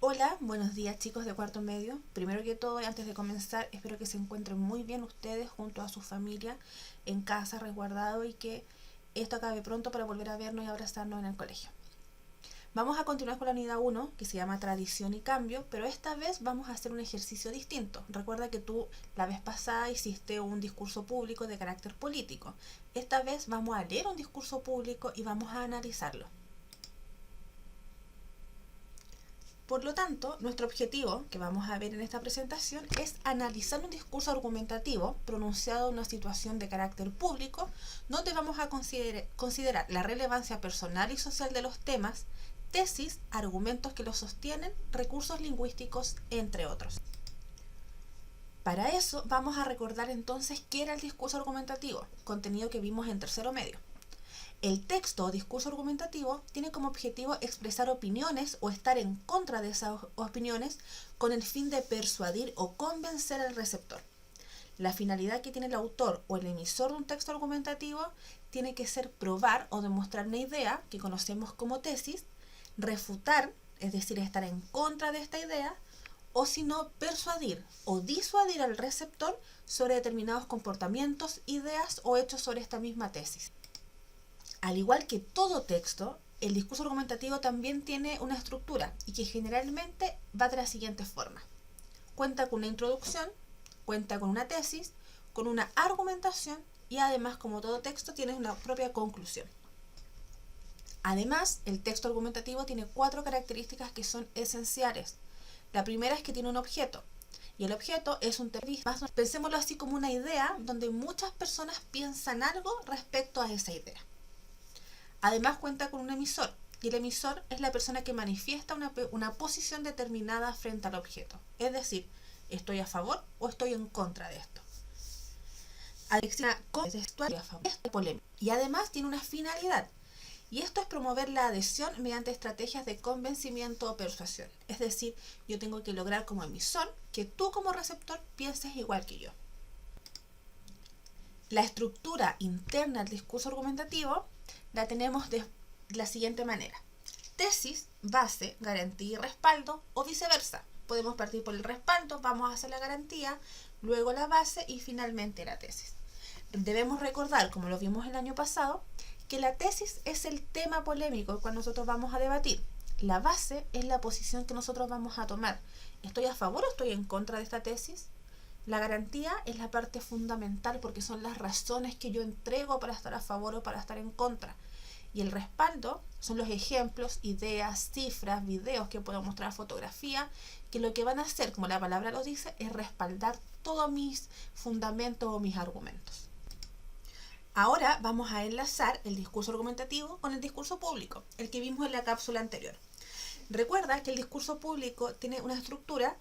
Hola, buenos días chicos de cuarto medio. Primero que todo, y antes de comenzar, espero que se encuentren muy bien ustedes junto a su familia en casa, resguardado, y que esto acabe pronto para volver a vernos y abrazarnos en el colegio. Vamos a continuar con la unidad 1, que se llama Tradición y Cambio, pero esta vez vamos a hacer un ejercicio distinto. Recuerda que tú la vez pasada hiciste un discurso público de carácter político. Esta vez vamos a leer un discurso público y vamos a analizarlo. Por lo tanto, nuestro objetivo, que vamos a ver en esta presentación, es analizar un discurso argumentativo pronunciado en una situación de carácter público, donde vamos a considerar la relevancia personal y social de los temas, tesis, argumentos que los sostienen, recursos lingüísticos, entre otros. Para eso, vamos a recordar entonces qué era el discurso argumentativo, contenido que vimos en tercero medio. El texto o discurso argumentativo tiene como objetivo expresar opiniones o estar en contra de esas opiniones con el fin de persuadir o convencer al receptor. La finalidad que tiene el autor o el emisor de un texto argumentativo tiene que ser probar o demostrar una idea que conocemos como tesis, refutar, es decir, estar en contra de esta idea, o si no, persuadir o disuadir al receptor sobre determinados comportamientos, ideas o hechos sobre esta misma tesis. Al igual que todo texto, el discurso argumentativo también tiene una estructura y que generalmente va de la siguiente forma. Cuenta con una introducción, cuenta con una tesis, con una argumentación y además, como todo texto, tiene una propia conclusión. Además, el texto argumentativo tiene 4 características que son esenciales. La primera es que tiene un objeto. Y el objeto es un tema, pensémoslo así, como una idea donde muchas personas piensan algo respecto a esa idea. Además cuenta con un emisor, y el emisor es la persona que manifiesta una posición determinada frente al objeto. Es decir, estoy a favor o estoy en contra de esto. Y además tiene una finalidad, y esto es promover la adhesión mediante estrategias de convencimiento o persuasión. Es decir, yo tengo que lograr como emisor que tú como receptor pienses igual que yo. La estructura interna del discurso argumentativo la tenemos de la siguiente manera. Tesis, base, garantía y respaldo, o viceversa. Podemos partir por el respaldo, vamos a hacer la garantía, luego la base y finalmente la tesis. Debemos recordar, como lo vimos el año pasado, que la tesis es el tema polémico el cual nosotros vamos a debatir. La base es la posición que nosotros vamos a tomar. ¿Estoy a favor o estoy en contra de esta tesis? La garantía es la parte fundamental porque son las razones que yo entrego para estar a favor o para estar en contra. Y el respaldo son los ejemplos, ideas, cifras, videos que puedo mostrar, fotografía, que lo que van a hacer, como la palabra lo dice, es respaldar todos mis fundamentos o mis argumentos. Ahora vamos a enlazar el discurso argumentativo con el discurso público, el que vimos en la cápsula anterior. Recuerda que el discurso público tiene una estructura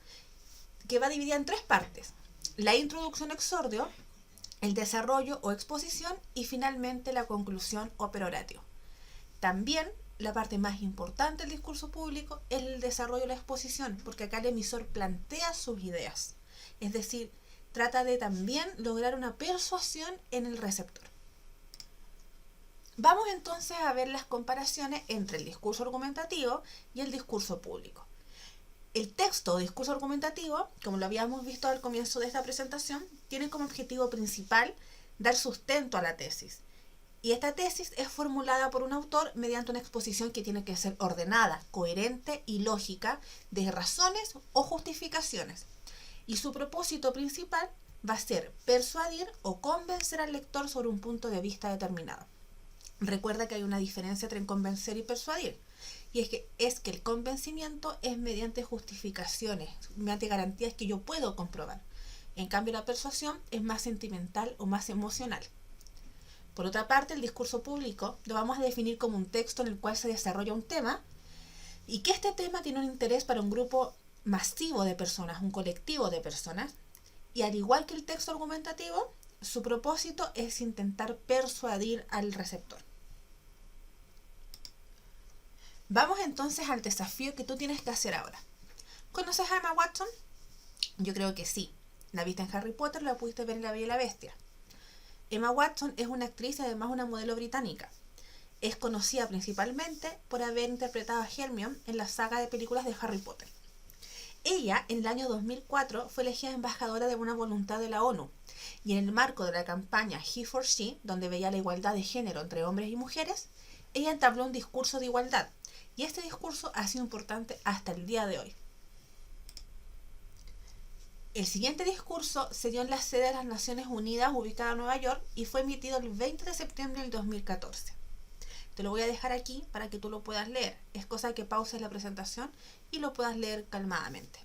que va dividida en 3 partes. La introducción, exordio, el desarrollo o exposición y finalmente la conclusión o peroratio. También la parte más importante del discurso público es el desarrollo o la exposición, porque acá el emisor plantea sus ideas. Es decir, trata de también lograr una persuasión en el receptor. Vamos entonces a ver las comparaciones entre el discurso argumentativo y el discurso público. El texto o discurso argumentativo, como lo habíamos visto al comienzo de esta presentación, tiene como objetivo principal dar sustento a la tesis. Y esta tesis es formulada por un autor mediante una exposición que tiene que ser ordenada, coherente y lógica de razones o justificaciones. Y su propósito principal va a ser persuadir o convencer al lector sobre un punto de vista determinado. Recuerda que hay una diferencia entre convencer y persuadir. Y es que el convencimiento es mediante justificaciones, mediante garantías que yo puedo comprobar. En cambio, la persuasión es más sentimental o más emocional. Por otra parte, el discurso público lo vamos a definir como un texto en el cual se desarrolla un tema y que este tema tiene un interés para un grupo masivo de personas, un colectivo de personas. Y al igual que el texto argumentativo, su propósito es intentar persuadir al receptor. Vamos entonces al desafío que tú tienes que hacer ahora. ¿Conoces a Emma Watson? Yo creo que sí. La viste en Harry Potter, la pudiste ver en La Bella y la Bestia. Emma Watson es una actriz y además una modelo británica. Es conocida principalmente por haber interpretado a Hermione en la saga de películas de Harry Potter. Ella, en el año 2004, fue elegida embajadora de buena voluntad de la ONU, y en el marco de la campaña He for She, donde veía la igualdad de género entre hombres y mujeres, ella entabló un discurso de igualdad, y este discurso ha sido importante hasta el día de hoy. El siguiente discurso se dio en la sede de las Naciones Unidas, ubicada en Nueva York, y fue emitido el 20 de septiembre del 2014. Te lo voy a dejar aquí para que tú lo puedas leer. Es cosa que pauses la presentación y lo puedas leer calmadamente.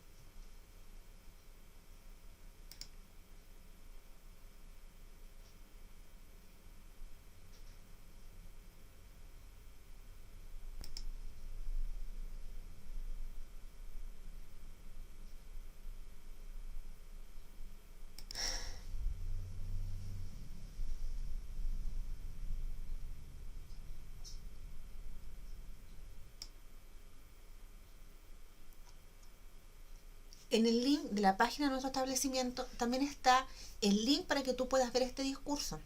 En el link de la página de nuestro establecimiento también está el link para que tú puedas ver este discurso,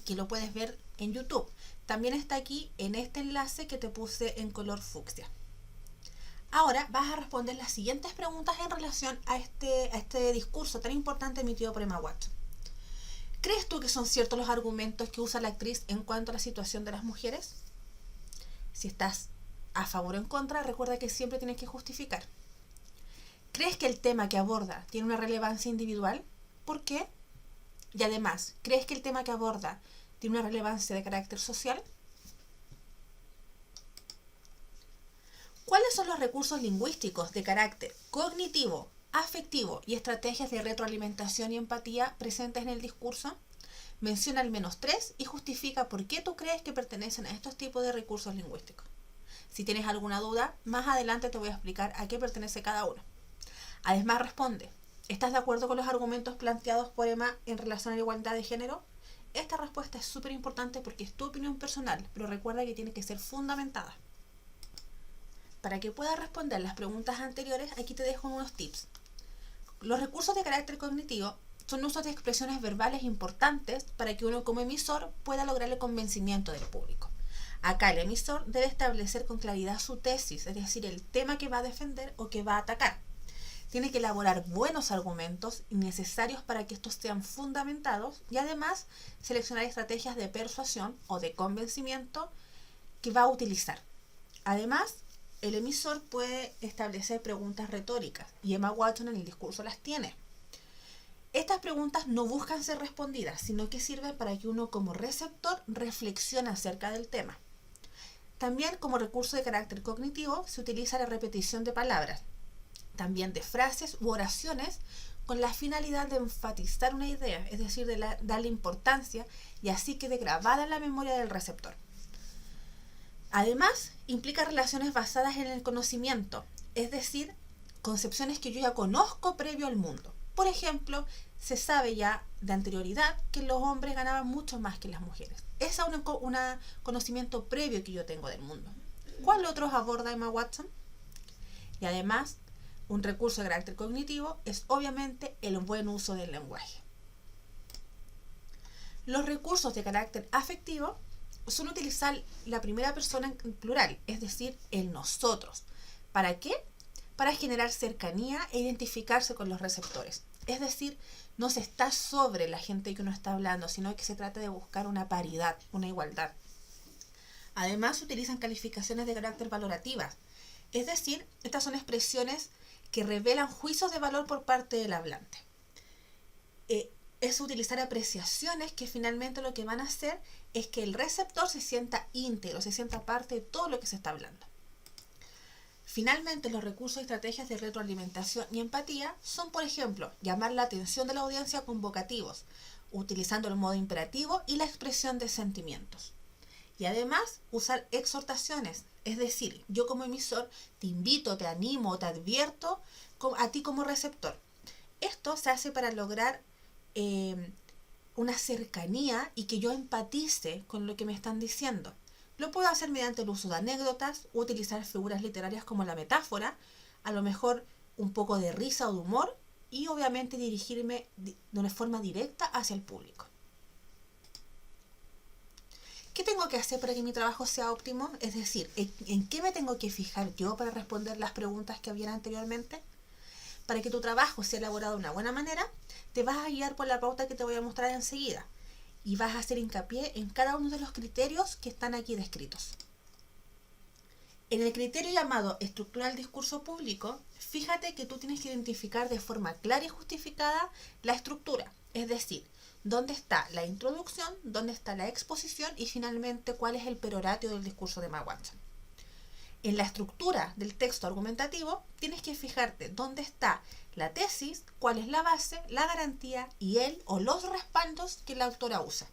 que lo puedes ver en YouTube. También está aquí en este enlace que te puse en color fucsia. Ahora vas a responder las siguientes preguntas en relación a este discurso tan importante emitido por Emma Watson. ¿Crees tú que son ciertos los argumentos que usa la actriz en cuanto a la situación de las mujeres? Si estás a favor o en contra, recuerda que siempre tienes que justificar. ¿Crees que el tema que aborda tiene una relevancia individual? ¿Por qué? Y además, ¿crees que el tema que aborda tiene una relevancia de carácter social? ¿Cuáles son los recursos lingüísticos de carácter cognitivo, afectivo y estrategias de retroalimentación y empatía presentes en el discurso? Menciona al menos 3 y justifica por qué tú crees que pertenecen a estos tipos de recursos lingüísticos. Si tienes alguna duda, más adelante te voy a explicar a qué pertenece cada uno. Además, responde, ¿estás de acuerdo con los argumentos planteados por Emma en relación a la igualdad de género? Esta respuesta es súper importante porque es tu opinión personal, pero recuerda que tiene que ser fundamentada. Para que puedas responder las preguntas anteriores, aquí te dejo unos tips. Los recursos de carácter cognitivo son usos de expresiones verbales importantes para que uno como emisor pueda lograr el convencimiento del público. Acá el emisor debe establecer con claridad su tesis, es decir, el tema que va a defender o que va a atacar. Tiene que elaborar buenos argumentos necesarios para que estos sean fundamentados y además seleccionar estrategias de persuasión o de convencimiento que va a utilizar. Además, el emisor puede establecer preguntas retóricas y Emma Watson en el discurso las tiene. Estas preguntas no buscan ser respondidas, sino que sirven para que uno como receptor reflexione acerca del tema. También como recurso de carácter cognitivo se utiliza la repetición de palabras, también de frases u oraciones con la finalidad de enfatizar una idea, es decir, de darle importancia y así quede grabada en la memoria del receptor. Además, implica relaciones basadas en el conocimiento, es decir, concepciones que yo ya conozco previo al mundo. Por ejemplo, se sabe ya de anterioridad que los hombres ganaban mucho más que las mujeres. Ese es un conocimiento previo que yo tengo del mundo. ¿Cuál otros aborda Emma Watson? Y además, un recurso de carácter cognitivo es obviamente el buen uso del lenguaje. Los recursos de carácter afectivo son utilizar la primera persona en plural, es decir, el nosotros. ¿Para qué? Para generar cercanía e identificarse con los receptores. Es decir, no se está sobre la gente que uno está hablando, sino que se trata de buscar una paridad, una igualdad. Además, se utilizan calificaciones de carácter valorativas. Es decir, estas son expresiones que revelan juicios de valor por parte del hablante. Es utilizar apreciaciones que finalmente lo que van a hacer es que el receptor se sienta íntegro, se sienta parte de todo lo que se está hablando. Finalmente, los recursos y estrategias de retroalimentación y empatía son, por ejemplo, llamar la atención de la audiencia con vocativos, utilizando el modo imperativo y la expresión de sentimientos. Y además, usar exhortaciones, es decir, yo como emisor te invito, te animo, te advierto a ti como receptor. Esto se hace para lograr una cercanía y que yo empatice con lo que me están diciendo. Lo puedo hacer mediante el uso de anécdotas, utilizar figuras literarias como la metáfora, a lo mejor un poco de risa o de humor y obviamente dirigirme de una forma directa hacia el público. ¿Qué tengo que hacer para que mi trabajo sea óptimo? Es decir, ¿en qué me tengo que fijar yo para responder las preguntas que habían anteriormente? Para que tu trabajo sea elaborado de una buena manera, te vas a guiar por la pauta que te voy a mostrar enseguida y vas a hacer hincapié en cada uno de los criterios que están aquí descritos. En el criterio llamado estructura del discurso público, fíjate que tú tienes que identificar de forma clara y justificada la estructura, es decir, dónde está la introducción, dónde está la exposición y finalmente cuál es el peroratio del discurso de Emma Watson. En la estructura del texto argumentativo tienes que fijarte dónde está la tesis, cuál es la base, la garantía y el o los respaldos que la autora usa.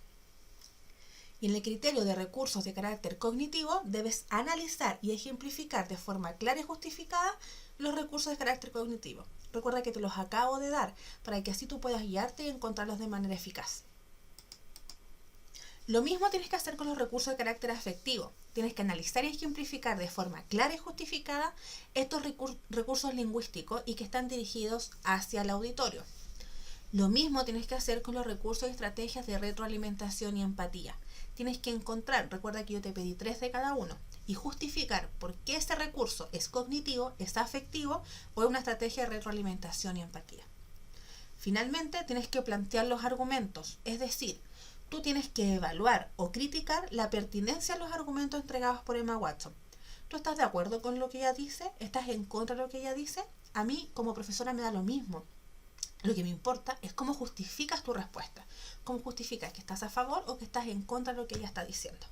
Y en el criterio de recursos de carácter cognitivo debes analizar y ejemplificar de forma clara y justificada los recursos de carácter cognitivo. Recuerda que te los acabo de dar para que así tú puedas guiarte y encontrarlos de manera eficaz. Lo mismo tienes que hacer con los recursos de carácter afectivo. Tienes que analizar y ejemplificar de forma clara y justificada estos recursos lingüísticos y que están dirigidos hacia el auditorio. Lo mismo tienes que hacer con los recursos y estrategias de retroalimentación y empatía. Tienes que encontrar, recuerda que yo te pedí 3 de cada uno, y justificar por qué ese recurso es cognitivo, es afectivo o es una estrategia de retroalimentación y empatía. Finalmente, tienes que plantear los argumentos, es decir, tú tienes que evaluar o criticar la pertinencia de los argumentos entregados por Emma Watson. ¿Tú estás de acuerdo con lo que ella dice? ¿Estás en contra de lo que ella dice? A mí, como profesora, me da lo mismo. Lo que me importa es cómo justificas tu respuesta. Cómo justificas que estás a favor o que estás en contra de lo que ella está diciendo.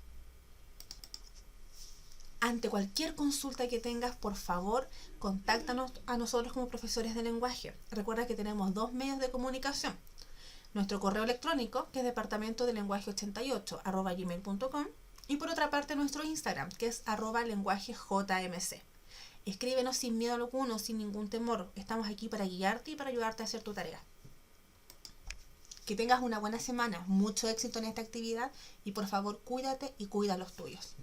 Ante cualquier consulta que tengas, por favor, contáctanos a nosotros como profesores de lenguaje. Recuerda que tenemos 2 medios de comunicación. Nuestro correo electrónico, que es departamentodelenguaje88@gmail.com, y por otra parte nuestro Instagram, que es @lenguajejmc. Escríbenos sin miedo alguno, sin ningún temor. Estamos aquí para guiarte y para ayudarte a hacer tu tarea. Que tengas una buena semana, mucho éxito en esta actividad y por favor cuídate y cuida a los tuyos.